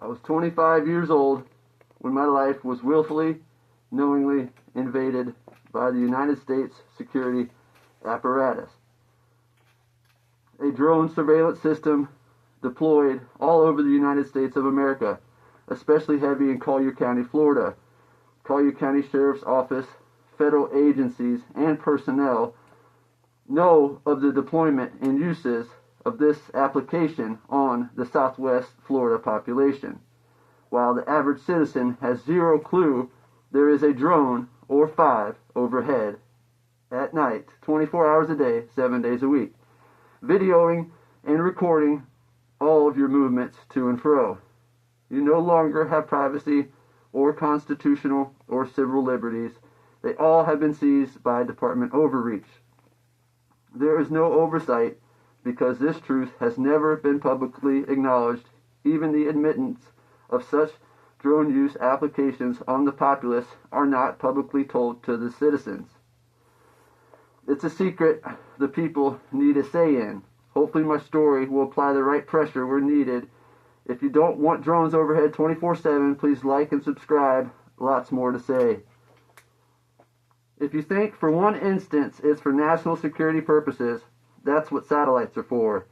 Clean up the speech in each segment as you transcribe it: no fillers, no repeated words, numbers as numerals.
I was 25 years old when my life was willfully, knowingly invaded by the United States security apparatus. A drone surveillance system deployed all over the United States of America, especially heavy in Collier County, Florida. Collier County Sheriff's Office, federal agencies, and personnel know of the deployment and uses of this application on the Southwest Florida population, while the average citizen has zero clue there is a drone or 5 overhead at night, 24 hours a day, 7 days a week, videoing and recording all of your movements to and fro. You no longer have privacy or constitutional or civil liberties. They all have been seized by department overreach. There is no oversight because this truth has never been publicly acknowledged. Even the admittance of such drone use applications on the populace are not publicly told to the citizens. It's a secret the people need a say in. Hopefully my story will apply the right pressure where needed. If you don't want drones overhead 24/7, please like and subscribe. Lots more to say. If you think for one instance it's for national security purposes, that's what satellites are for.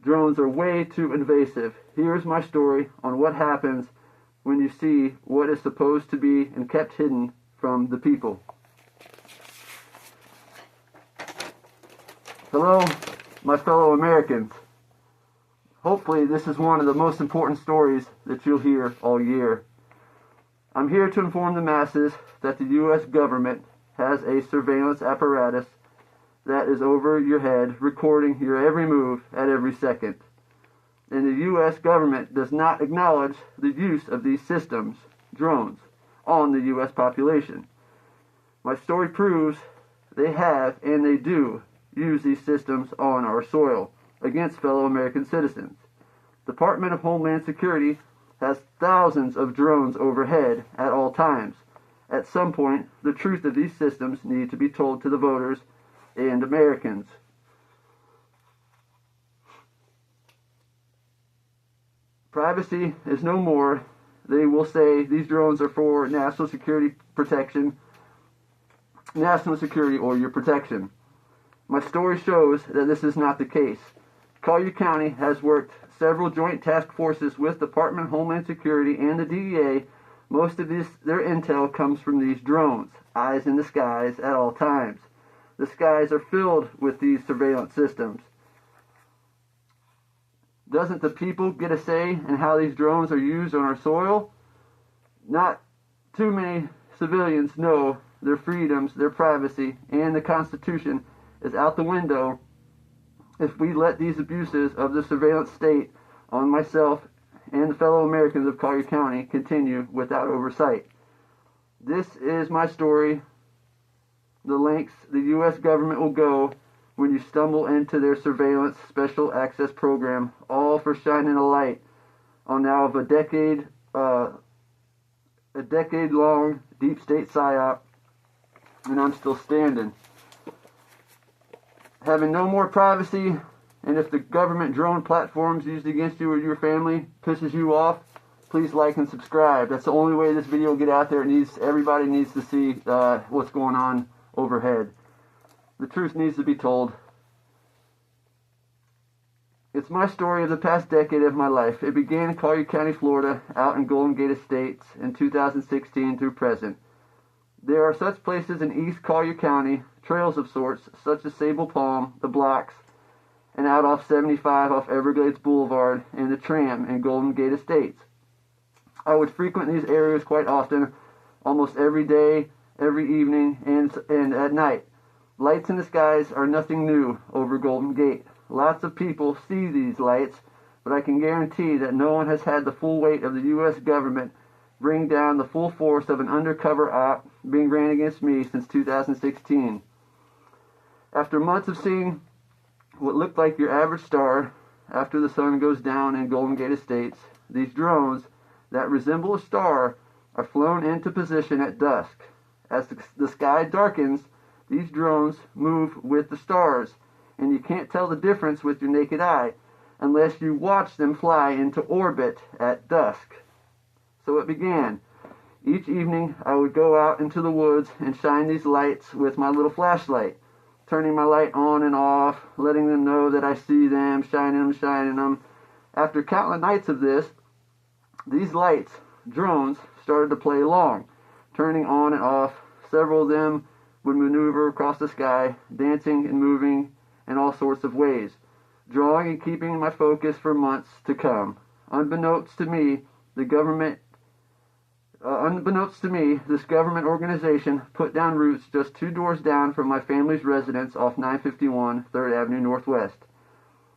Drones are way too invasive. Here's my story on what happens when you see what is supposed to be and kept hidden from the people. Hello, my fellow Americans. Hopefully this is one of the most important stories that you'll hear all year. I'm here to inform the masses that the U.S. government has a surveillance apparatus that is over your head, recording your every move at every second. And the U.S. government does not acknowledge the use of these systems, drones, on the U.S. population. My story proves they have and they do use these systems on our soil against fellow American citizens. Department of Homeland Security has thousands of drones overhead at all times. At some point, the truth of these systems need to be told to the voters and Americans. Privacy is no more. They will say these drones are for national security protection, national security or your protection. My story shows that this is not the case. Collier County has worked several joint task forces with Department of Homeland Security and the DEA. Most of their intel comes from these drones, eyes in the skies at all times. The skies are filled with these surveillance systems. Doesn't the people get a say in how these drones are used on our soil? Not too many civilians know their freedoms, their privacy, and the Constitution is out the window if we let these abuses of the surveillance state on myself and the fellow Americans of Collier County continue without oversight. This is my story. The lengths the U.S. government will go when you stumble into their surveillance special access program, all for shining a light on now of a decade-long deep state psyop, and I'm still standing. Having no more privacy, and if the government drone platforms used against you or your family pisses you off, please like and subscribe. That's the only way this video will get out there. Everybody needs to see what's going on overhead. The truth needs to be told. It's my story of the past decade of my life. It began in Collier County, Florida, out in Golden Gate Estates in 2016 through present. There are such places in East Collier County, trails of sorts, such as Sable Palm, the Blocks, and out off 75 off Everglades Boulevard, and the Tram in Golden Gate Estates. I would frequent these areas quite often, almost every day, every evening, and at night. Lights in the skies are nothing new over Golden Gate. Lots of people see these lights, but I can guarantee that no one has had the full weight of the U.S. government bring down the full force of an undercover op being ran against me since 2016. After months of seeing what looked like your average star after the sun goes down in Golden Gate Estates, these drones that resemble a star are flown into position at dusk. As the sky darkens, these drones move with the stars, and you can't tell the difference with your naked eye unless you watch them fly into orbit at dusk. So it began. Each evening, I would go out into the woods and shine these lights with my little flashlight, turning my light on and off, letting them know that I see them, shining them. After countless nights of this, these lights, drones, started to play along, turning on and off. Several of them would maneuver across the sky, dancing and moving in all sorts of ways, drawing and keeping my focus for months to come. Unbeknownst to me, this government organization put down roots just 2 doors down from my family's residence off 951 3rd Avenue Northwest.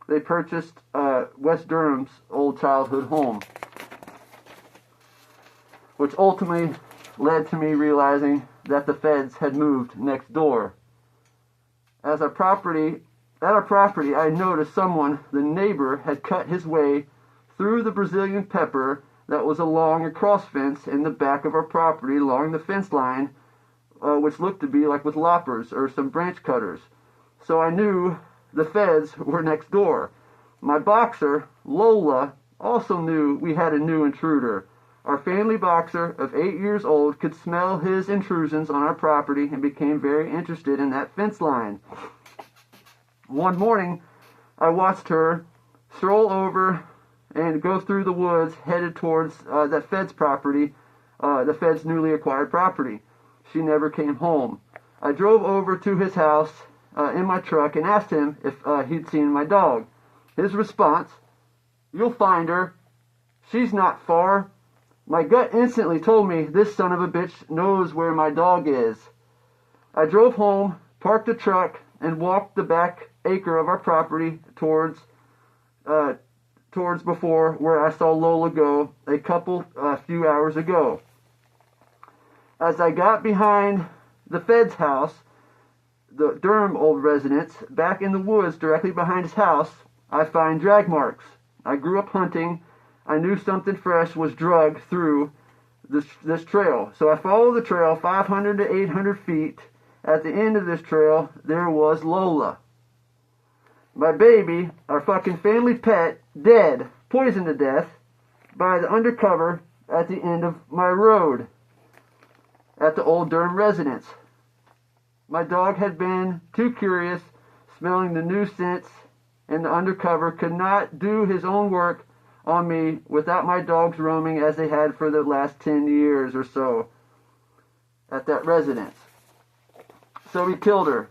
They purchased West Durham's old childhood home, which ultimately led to me realizing that the feds had moved next door. At our property, I noticed someone, the neighbor, had cut his way through the Brazilian pepper that was along a cross fence in the back of our property along the fence line, which looked to be like with loppers or some branch cutters. So I knew the feds were next door. My boxer, Lola, also knew we had a new intruder. Our family boxer of 8 years old could smell his intrusions on our property and became very interested in that fence line. One morning, I watched her stroll over and go through the woods headed towards that Fed's property, the Fed's newly acquired property. She never came home. I drove over to his house in my truck and asked him if he'd seen my dog. His response, "You'll find her. She's not far." My gut instantly told me this son of a bitch knows where my dog is. I drove home, parked the truck, and walked the back acre of our property towards before where I saw Lola go a few hours ago. As I got behind the Fed's house, the Durham old residence, back in the woods directly behind his house, I find drag marks. I grew up hunting. I knew something fresh was drugged through this trail. So I followed the trail 500 to 800 feet. At the end of this trail, there was Lola. My baby, our fucking family pet, dead, poisoned to death by the undercover at the end of my road at the old Durham residence. My dog had been too curious, smelling the new scents, and the undercover could not do his own work on me without my dogs roaming as they had for the last 10 years or so at that residence. So he killed her.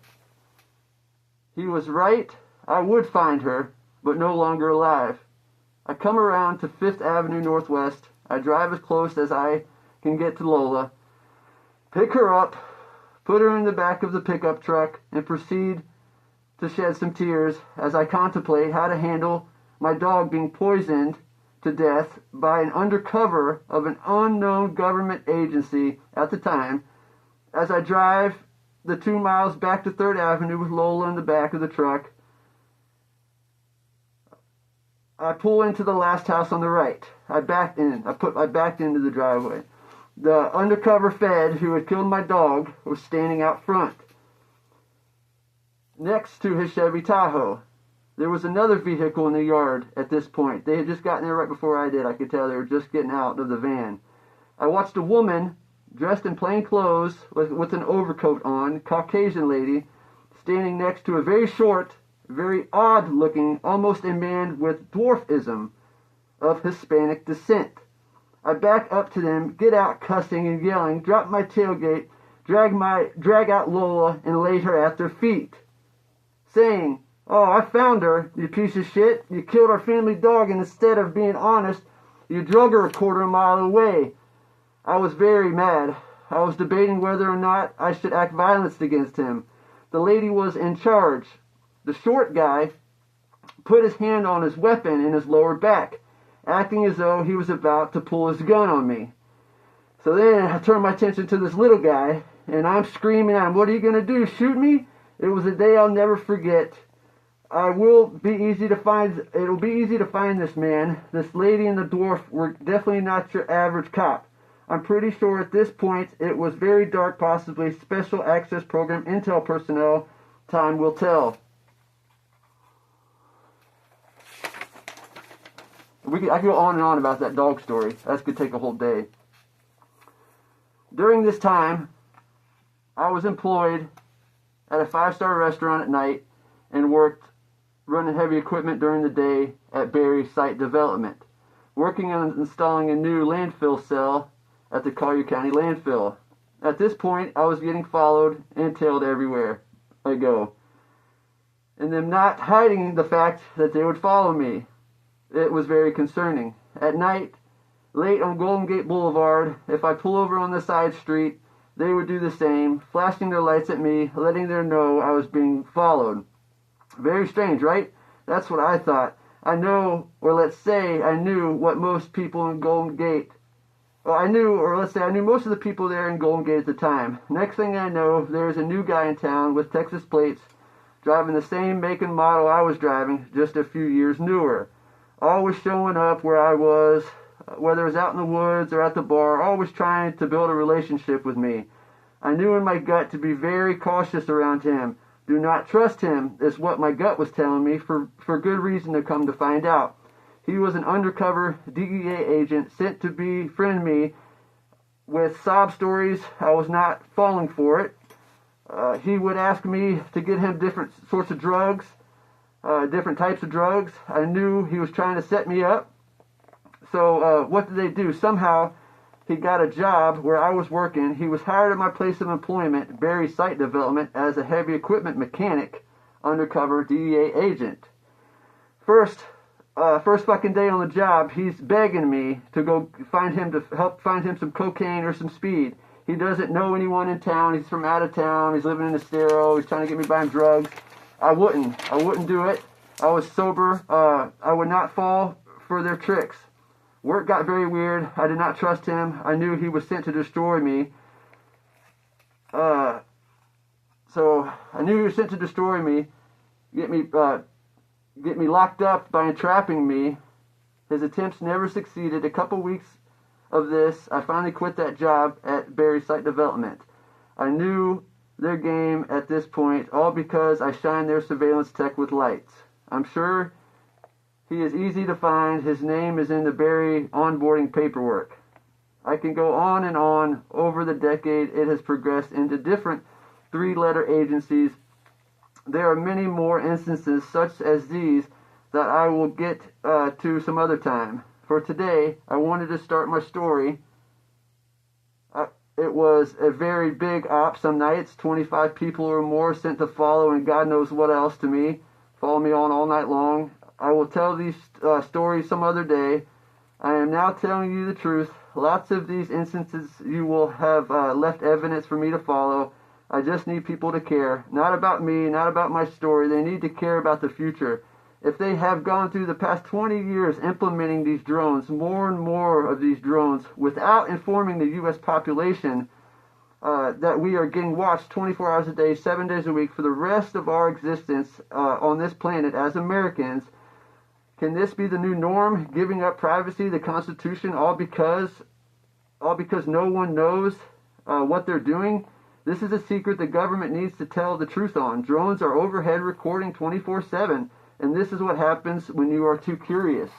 He was right. I would find her, but no longer alive. I come around to 5th Avenue Northwest. I drive as close as I can get to Lola, pick her up, put her in the back of the pickup truck, and proceed to shed some tears as I contemplate how to handle my dog being poisoned to death by an undercover of an unknown government agency at the time. As I drive the 2 miles back to 3rd Avenue with Lola in the back of the truck, I pull into the last house on the right. I backed into the driveway. The undercover Fed who had killed my dog was standing out front, next to his Chevy Tahoe. There was another vehicle in the yard at this point. They had just gotten there right before I did. I could tell they were just getting out of the van. I watched a woman dressed in plain clothes with an overcoat on, Caucasian lady, standing next to a very short, very odd-looking, almost a man with dwarfism of Hispanic descent. I back up to them, get out cussing and yelling, drop my tailgate, drag out Lola, and laid her at their feet, saying, "Oh, I found her, you piece of shit. You killed our family dog, and instead of being honest, you drug her a quarter mile away." I was very mad. I was debating whether or not I should act violence against him. The lady was in charge. The short guy put his hand on his weapon in his lower back, acting as though he was about to pull his gun on me. So then I turned my attention to this little guy, and I'm screaming at him, "What are you going to do, shoot me?" It was a day I'll never forget. It'll be easy to find this man. This lady and the dwarf were definitely not your average cop. I'm pretty sure at this point it was very dark, possibly special access program intel personnel. Time will tell. I could go on and on about that dog story. That could take a whole day. During this time, I was employed at a 5-star restaurant at night and worked running heavy equipment during the day at Berry Site Development, working on installing a new landfill cell at the Collier County landfill. At this point, I was getting followed and tailed everywhere I go, and them not hiding the fact that they would follow me. It was very concerning. At night, late on Golden Gate Boulevard, if I pull over on the side street, they would do the same, flashing their lights at me, letting them know I was being followed. Very strange, right? That's what I thought. I know, or let's say I knew what most people in Golden Gate, I knew most of the people there in Golden Gate at the time. Next thing I know, there's a new guy in town with Texas plates, driving the same make and model I was driving, just a few years newer. Always showing up where I was, whether it was out in the woods or at the bar, always trying to build a relationship with me. I knew in my gut to be very cautious around him. Do not trust him, is what my gut was telling me, for good reason to come to find out. He was an undercover DEA agent sent to befriend me with sob stories. I was not falling for it. He would ask me to get him different sorts of drugs, different types of drugs. I knew he was trying to set me up. So what did they do? Somehow he got a job where I was working. He was hired at my place of employment, Berry Site Development, as a heavy equipment mechanic, undercover DEA agent. First fucking day on the job, he's begging me to go help find him some cocaine or some speed. He doesn't know anyone in town. He's from out of town. He's living in Estero. He's trying to get me to buy him drugs. I wouldn't do it. I was sober. I would not fall for their tricks. Work got very weird. I did not trust him. I knew he was sent to destroy me. So I knew he was sent to destroy me, get me locked up by entrapping me. His attempts never succeeded. A couple weeks of this, I finally quit that job at Berry Site Development. I knew their game at this point, all because I shined their surveillance tech with lights. I'm sure he is easy to find. His name is in the Berry onboarding paperwork. I can go on and on. Over the decade, it has progressed into different 3-letter agencies. There are many more instances such as these that I will get to some other time. For today, I wanted to start my story. It was a very big op some nights, 25 people or more sent to follow and God knows what else to me. Follow me on all night long. I will tell these stories some other day. I am now telling you the truth. Lots of these instances you will have left evidence for me to follow. I just need people to care. Not about me, not about my story. They need to care about the future. If they have gone through the past 20 years implementing these drones, more and more of these drones, without informing the U.S. population that we are getting watched 24 hours a day, 7 days a week for the rest of our existence on this planet as Americans, can this be the new norm? Giving up privacy, the Constitution, all because no one knows what they're doing? This is a secret the government needs to tell the truth on. Drones are overhead recording 24/7, and this is what happens when you are too curious.